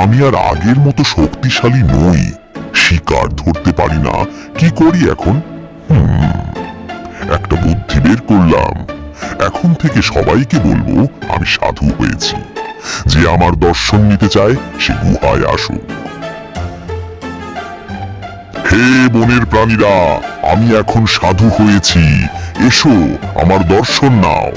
আমি আর আগের মতো শক্তিশালী নই, শিকার ধরতে পারি না। কি করি এখন? একটা বুদ্ধি বের করলাম। এখন থেকে সবাইকে বলবো আমি সাধু হয়েছি। যে আমার দর্শন নিতে চায় সে গুহায় আসুক। হে বনের প্রাণীরা, আমি এখন সাধু হয়েছি, এসো আমার দর্শন নাও।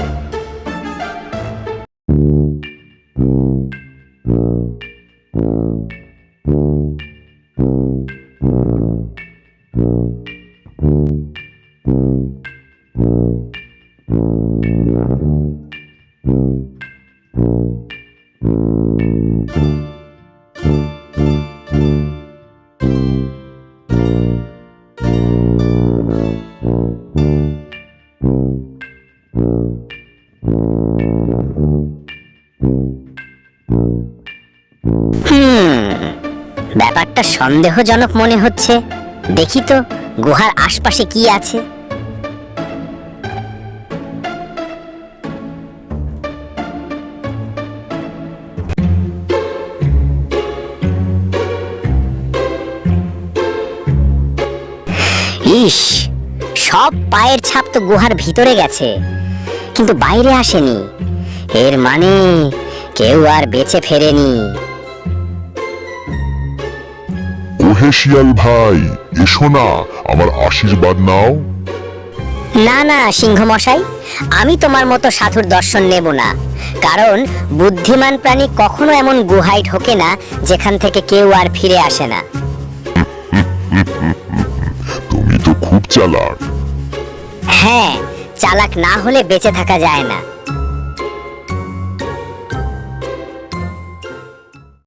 ব্যাপারটা সন্দেহজনক মনে হচ্ছে। দেখি তো গুহার আশপাশে কি আছে। ইস, সব পায়ের ছাপ তো গুহার ভিতরে গেছে, কিন্তু বাইরে আসেনি। এর মানে কেউ আর বেঁচে ফেরেনি। ওহে শিয়াল ভাই, এসো না, আমার আশীর্বাদ নাও। না না সিংহ মশাই, আমি তোমার মতো সাধুর দর্শন নেব না। কারণ বুদ্ধিমান প্রাণী কখনো এমন গুহায় ঢোকে না যেখান থেকে কেউ আর ফিরে আসে না। তুমি তো খুব চালাক। হ্যাঁ, চালাক না হলে বেঁচে থাকা যায় না।